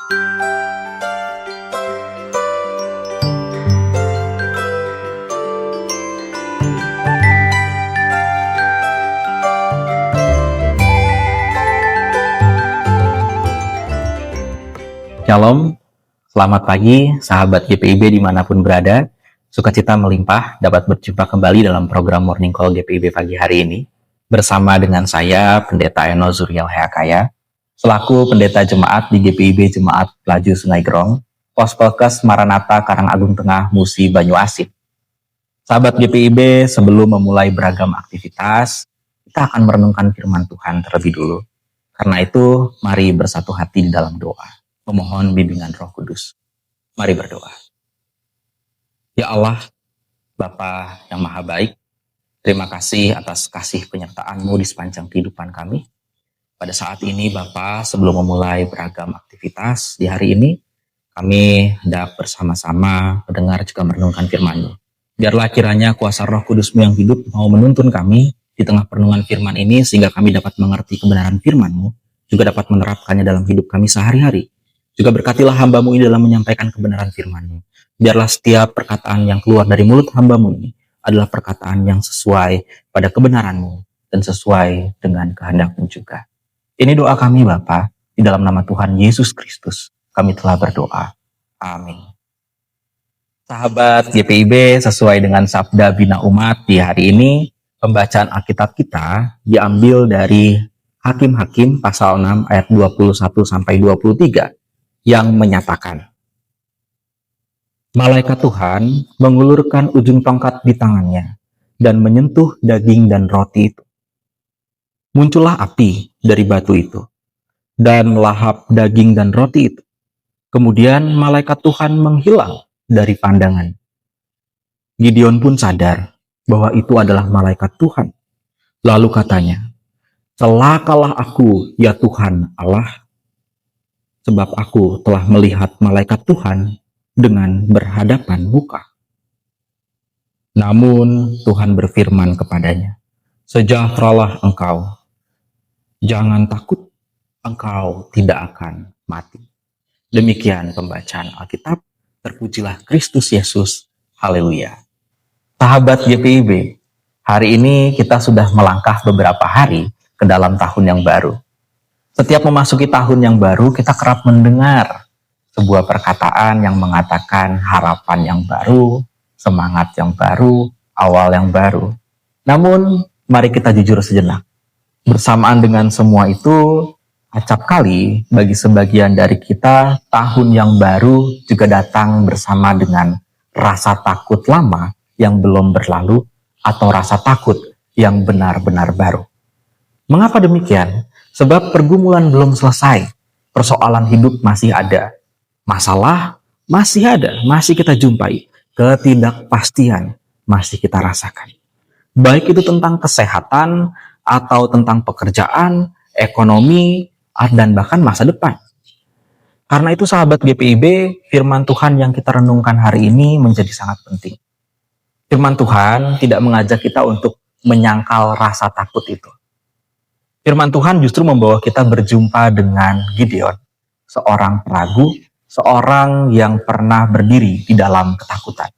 Shalom, selamat pagi sahabat GPIB dimanapun berada. Sukacita melimpah dapat berjumpa kembali dalam program Morning Call GPIB pagi hari ini. Bersama dengan saya, Pendeta Eno Zuriel Heakaya, selaku Pendeta Jemaat di GPIB Jemaat Pelaju Sungai Gerong, Pospelkes Maranatha Karangagung Tengah, Musi, Banyuasin. Sahabat GPIB, sebelum memulai beragam aktivitas, kita akan merenungkan firman Tuhan terlebih dulu. Karena itu, mari bersatu hati di dalam doa, memohon bimbingan Roh Kudus. Mari berdoa. Ya Allah, Bapa yang Maha Baik, terima kasih atas kasih penyertaan-Mu di sepanjang kehidupan kami. Pada saat ini Bapa, sebelum memulai beragam aktivitas di hari ini, kami hendak bersama-sama mendengar juga merenungkan firman-Mu. Biarlah kiranya kuasa Roh Kudus-Mu yang hidup mau menuntun kami di tengah perenungan firman ini, sehingga kami dapat mengerti kebenaran firman-Mu, juga dapat menerapkannya dalam hidup kami sehari-hari. Juga berkatilah hamba-Mu ini dalam menyampaikan kebenaran firman-Mu. Biarlah setiap perkataan yang keluar dari mulut hamba-Mu ini adalah perkataan yang sesuai pada kebenaran-Mu dan sesuai dengan kehendak-Mu juga. Ini doa kami Bapa, di dalam nama Tuhan Yesus Kristus kami telah berdoa. Amin. Sahabat GPIB, sesuai dengan Sabda Bina Umat di hari ini, pembacaan Alkitab kita diambil dari Hakim-Hakim pasal 6 ayat 21 sampai 23. Yang menyatakan, malaikat Tuhan mengulurkan ujung tongkat di tangannya dan menyentuh daging dan roti itu. Muncullah api dari batu itu dan melahap daging dan roti itu. Kemudian malaikat Tuhan menghilang dari pandangan. Gideon pun sadar bahwa itu adalah malaikat Tuhan. Lalu katanya, celakalah aku ya Tuhan Allah, sebab aku telah melihat malaikat Tuhan dengan berhadapan muka. Namun Tuhan berfirman kepadanya, sejahteralah engkau, jangan takut, engkau tidak akan mati. Demikian pembacaan Alkitab, terpujilah Kristus Yesus, haleluya. Sahabat GPIB, hari ini kita sudah melangkah beberapa hari ke dalam tahun yang baru. Setiap memasuki tahun yang baru, kita kerap mendengar sebuah perkataan yang mengatakan harapan yang baru, semangat yang baru, awal yang baru. Namun, mari kita jujur sejenak. Bersamaan dengan semua itu, acap kali bagi sebagian dari kita, tahun yang baru juga datang bersama dengan rasa takut lama yang belum berlalu atau rasa takut yang benar-benar baru. Mengapa demikian? Sebab pergumulan belum selesai, persoalan hidup masih ada, masalah masih ada, masih kita jumpai, ketidakpastian masih kita rasakan. Baik itu tentang kesehatan, atau tentang pekerjaan, ekonomi, dan bahkan masa depan. Karena itu sahabat GPIB, firman Tuhan yang kita renungkan hari ini menjadi sangat penting. Firman Tuhan tidak mengajak kita untuk menyangkal rasa takut itu. Firman Tuhan justru membawa kita berjumpa dengan Gideon, seorang peragu, seorang yang pernah berdiri di dalam ketakutan.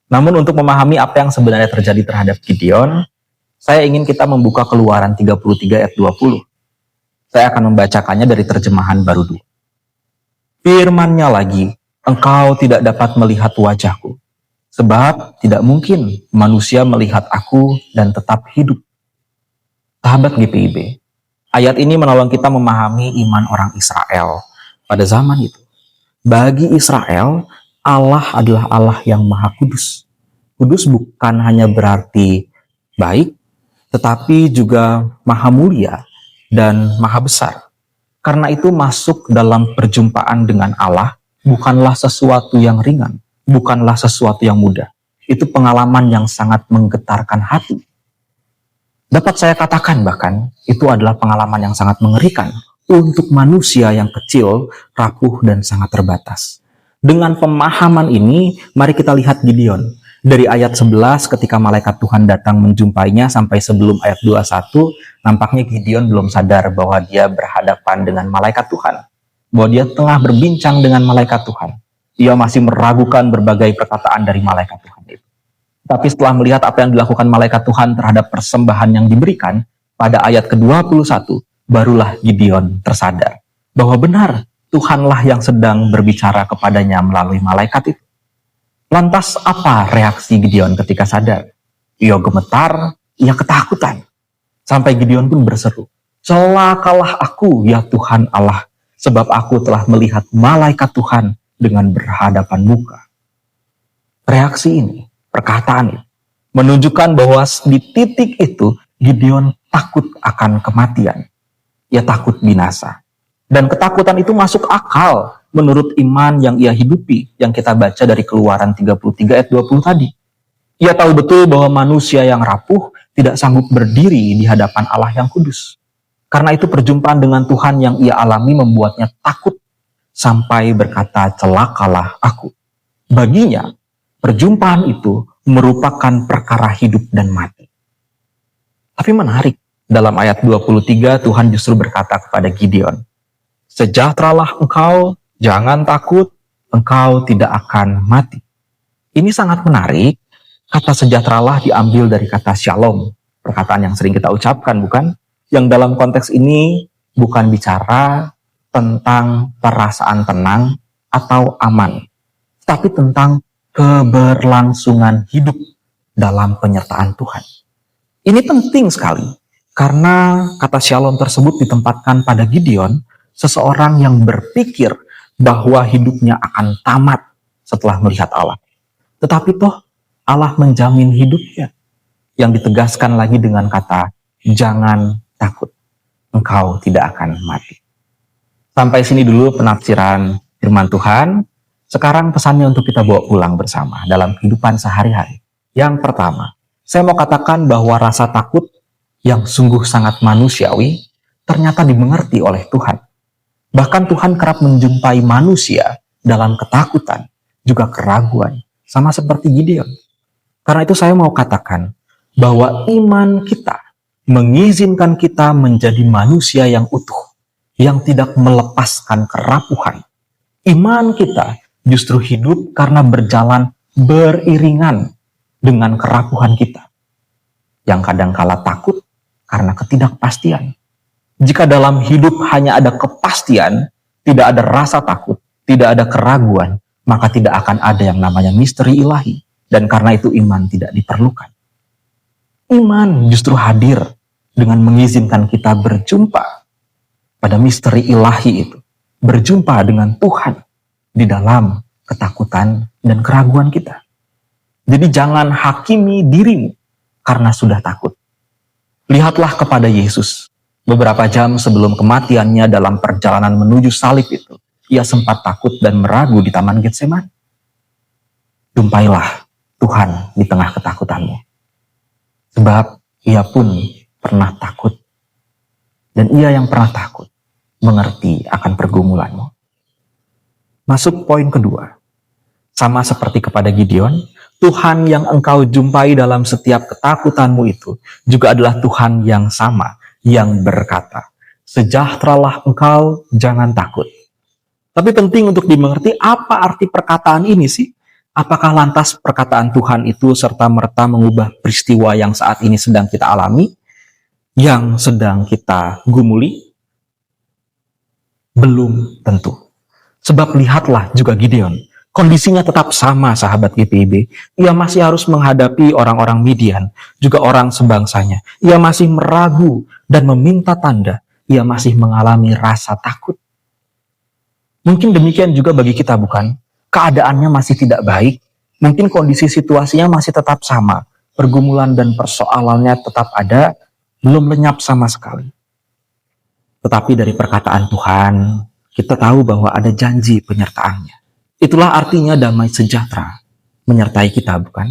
Namun untuk memahami apa yang sebenarnya terjadi terhadap Gideon, saya ingin kita membuka Keluaran 33 ayat 20. Saya akan membacakannya dari terjemahan baru dulu. Firman-Nya lagi, engkau tidak dapat melihat wajahku, sebab tidak mungkin manusia melihat aku dan tetap hidup. Sahabat GPIB, ayat ini menolong kita memahami iman orang Israel pada zaman itu. Bagi Israel, Allah adalah Allah yang Maha Kudus. Kudus bukan hanya berarti baik, tetapi juga Maha Mulia dan Maha Besar. Karena itu masuk dalam perjumpaan dengan Allah bukanlah sesuatu yang ringan, bukanlah sesuatu yang mudah. Itu pengalaman yang sangat menggetarkan hati. Dapat saya katakan bahkan, itu adalah pengalaman yang sangat mengerikan untuk manusia yang kecil, rapuh, dan sangat terbatas. Dengan pemahaman ini, mari kita lihat Gideon. Dari ayat 11 ketika malaikat Tuhan datang menjumpainya sampai sebelum ayat 21, nampaknya Gideon belum sadar bahwa dia berhadapan dengan malaikat Tuhan. bahwa dia tengah berbincang dengan malaikat Tuhan. Ia masih meragukan berbagai perkataan dari malaikat Tuhan itu. Tapi setelah melihat apa yang dilakukan malaikat Tuhan terhadap persembahan yang diberikan, pada ayat ke-21, barulah Gideon tersadar bahwa benar Tuhanlah yang sedang berbicara kepadanya melalui malaikat itu. Lantas apa reaksi Gideon ketika sadar? Ia gemetar, ia ketakutan. Sampai Gideon pun berseru, "Celakalah aku, ya Tuhan Allah, sebab aku telah melihat malaikat Tuhan dengan berhadapan muka." Reaksi ini, perkataan ini, menunjukkan bahwa di titik itu Gideon takut akan kematian. Ia takut binasa. Dan ketakutan itu masuk akal menurut iman yang ia hidupi, yang kita baca dari Keluaran 33 ayat 20 tadi. Ia tahu betul bahwa manusia yang rapuh tidak sanggup berdiri di hadapan Allah yang kudus. Karena itu perjumpaan dengan Tuhan yang ia alami membuatnya takut sampai berkata, "Celakalah aku." Baginya, perjumpaan itu merupakan perkara hidup dan mati. Tapi menarik, dalam ayat 23 Tuhan justru berkata kepada Gideon, "Sejahteralah engkau, jangan takut, engkau tidak akan mati." Ini sangat menarik. Kata sejahteralah diambil dari kata shalom, perkataan yang sering kita ucapkan, bukan? Yang dalam konteks ini bukan bicara tentang perasaan tenang atau aman, tapi tentang keberlangsungan hidup dalam penyertaan Tuhan. Ini penting sekali, karena kata shalom tersebut ditempatkan pada Gideon, seseorang yang berpikir bahwa hidupnya akan tamat setelah melihat Allah. Tetapi toh Allah menjamin hidupnya, yang ditegaskan lagi dengan kata, "Jangan takut, engkau tidak akan mati." Sampai sini dulu penafsiran firman Tuhan. Sekarang pesannya untuk kita bawa pulang bersama dalam kehidupan sehari-hari. Yang pertama, saya mau katakan bahwa rasa takut yang sungguh sangat manusiawi ternyata dimengerti oleh Tuhan. Bahkan Tuhan kerap menjumpai manusia dalam ketakutan, juga keraguan, sama seperti Gideon. Karena itu saya mau katakan bahwa iman kita mengizinkan kita menjadi manusia yang utuh, yang tidak melepaskan kerapuhan. Iman kita justru hidup karena berjalan beriringan dengan kerapuhan kita, yang kadangkala takut karena ketidakpastian. Jika dalam hidup hanya ada kepastian, tidak ada rasa takut, tidak ada keraguan, maka tidak akan ada yang namanya misteri ilahi. Dan karena itu iman tidak diperlukan. Iman justru hadir dengan mengizinkan kita berjumpa pada misteri ilahi itu. Berjumpa dengan Tuhan di dalam ketakutan dan keraguan kita. Jadi jangan hakimi dirimu karena sudah takut. Lihatlah kepada Yesus. Beberapa jam sebelum kematiannya dalam perjalanan menuju salib itu, ia sempat takut dan meragu di Taman Getsemani. Jumpailah Tuhan di tengah ketakutanmu. Sebab ia pun pernah takut. Dan ia yang pernah takut mengerti akan pergumulanmu. Masuk poin kedua. Sama seperti kepada Gideon, Tuhan yang engkau jumpai dalam setiap ketakutanmu itu juga adalah Tuhan yang sama, yang berkata, "Sejahteralah engkau, jangan takut." Tapi penting untuk dimengerti apa arti perkataan ini sih? Apakah lantas perkataan Tuhan itu serta-merta mengubah peristiwa yang saat ini sedang kita alami, yang sedang kita gumuli? Belum tentu. Sebab lihatlah juga Gideon, kondisinya tetap sama sahabat GPIB. Ia masih harus menghadapi orang-orang Midian, juga orang sebangsanya. Ia masih meragu dan meminta tanda. Ia masih mengalami rasa takut. Mungkin demikian juga bagi kita, bukan? Keadaannya masih tidak baik. Mungkin kondisi situasinya masih tetap sama. Pergumulan dan persoalannya tetap ada, belum lenyap sama sekali. Tetapi dari perkataan Tuhan, kita tahu bahwa ada janji penyertaannya. Itulah artinya damai sejahtera menyertai kita, bukan?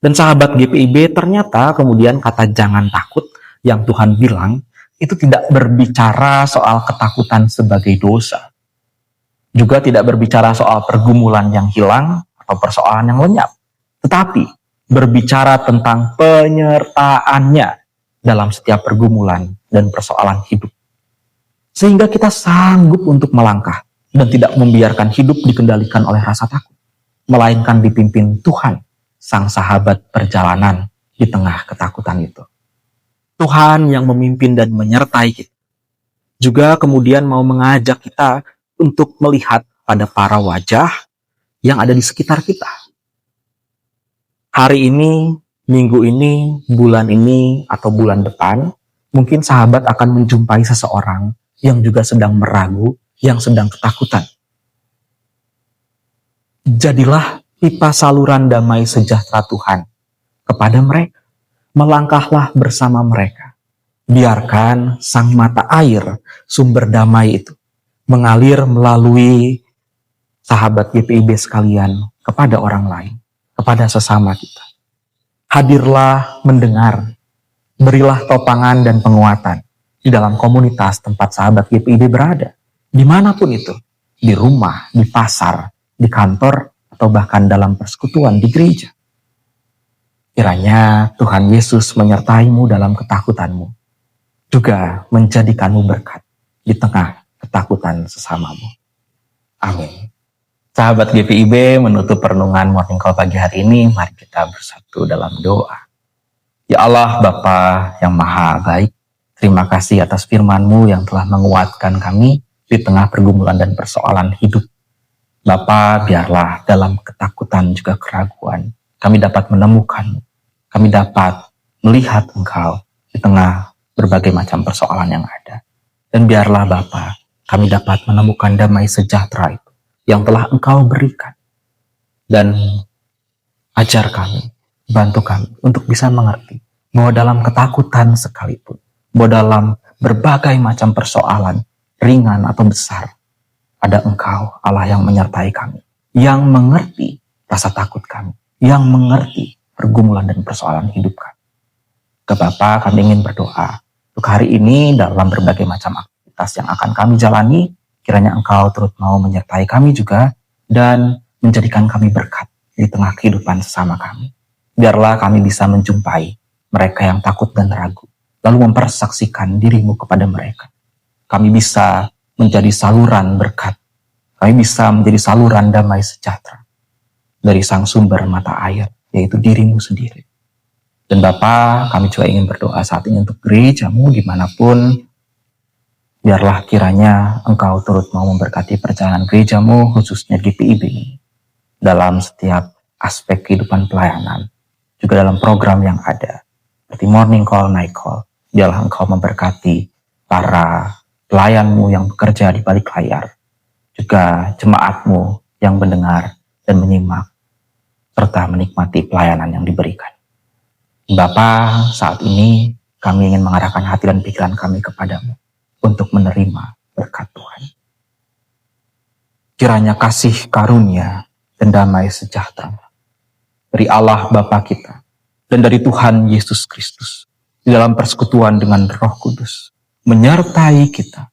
Dan sahabat GPIB, ternyata kemudian kata jangan takut yang Tuhan bilang, itu tidak berbicara soal ketakutan sebagai dosa. Juga tidak berbicara soal pergumulan yang hilang atau persoalan yang lenyap. Tetapi berbicara tentang penyertaannya dalam setiap pergumulan dan persoalan hidup. Sehingga kita sanggup untuk melangkah dan tidak membiarkan hidup dikendalikan oleh rasa takut, melainkan dipimpin Tuhan, sang sahabat perjalanan di tengah ketakutan itu. Tuhan yang memimpin dan menyertai kita. Juga kemudian mau mengajak kita untuk melihat pada para wajah yang ada di sekitar kita. Hari ini, minggu ini, bulan ini, atau bulan depan, mungkin sahabat akan menjumpai seseorang yang juga sedang meragu, yang sedang ketakutan. Jadilah pipa saluran damai sejahtera Tuhan kepada mereka. Melangkahlah bersama mereka. Biarkan sang mata air, sumber damai itu, mengalir melalui sahabat GPIB sekalian kepada orang lain, kepada sesama kita. Hadirlah mendengar, berilah topangan dan penguatan di dalam komunitas tempat sahabat GPIB berada, dimanapun itu, di rumah, di pasar, di kantor, atau bahkan dalam persekutuan di gereja. Kiranya Tuhan Yesus menyertaimu dalam ketakutanmu, juga menjadikanmu berkat di tengah ketakutan sesamamu. Amin. Sahabat GPIB, menutup perenungan Morning Call pagi hari ini, mari kita bersatu dalam doa. Ya Allah, Bapa yang Maha Baik, terima kasih atas firman-Mu yang telah menguatkan kami di tengah pergumulan dan persoalan hidup. Bapa, biarlah dalam ketakutan juga keraguan, kami dapat menemukan, kami dapat melihat Engkau di tengah berbagai macam persoalan yang ada. Dan biarlah Bapa, kami dapat menemukan damai sejahtera itu yang telah Engkau berikan. Dan ajar kami, bantu kami untuk bisa mengerti bahwa dalam ketakutan sekalipun, bahwa dalam berbagai macam persoalan, ringan atau besar, ada Engkau, Allah yang menyertai kami, yang mengerti rasa takut kami, yang mengerti pergumulan dan persoalan hidup kami. Ke Bapa, kami ingin berdoa untuk hari ini dalam berbagai macam aktivitas yang akan kami jalani, kiranya Engkau turut mau menyertai kami juga dan menjadikan kami berkat di tengah kehidupan sesama kami. Biarlah kami bisa menjumpai mereka yang takut dan ragu, lalu mempersaksikan diri-Mu kepada mereka. Kami bisa menjadi saluran berkat. Kami bisa menjadi saluran damai sejahtera dari sang sumber mata air, yaitu diri-Mu sendiri. Dan Bapa, kami juga ingin berdoa saat ini untuk gereja-Mu dimanapun. Biarlah kiranya Engkau turut mau memberkati perjalanan gereja-Mu, khususnya GPIB ini, dalam setiap aspek kehidupan pelayanan, juga dalam program yang ada, seperti Morning Call, Night Call. Biarlah Engkau memberkati para pelayan-Mu yang bekerja di balik layar, juga jemaat-Mu yang mendengar dan menyimak, serta menikmati pelayanan yang diberikan. Bapa, saat ini kami ingin mengarahkan hati dan pikiran kami kepada-Mu untuk menerima berkat Tuhan. Kiranya kasih karunia dan damai sejahtera dari Allah Bapa kita dan dari Tuhan Yesus Kristus di dalam persekutuan dengan Roh Kudus menyertai kita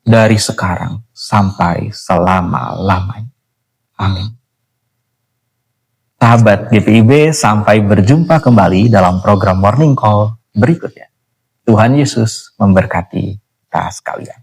dari sekarang sampai selama-lamanya. Amin. Sahabat GPIB, sampai berjumpa kembali dalam program Morning Call berikutnya. Tuhan Yesus memberkati kita sekalian.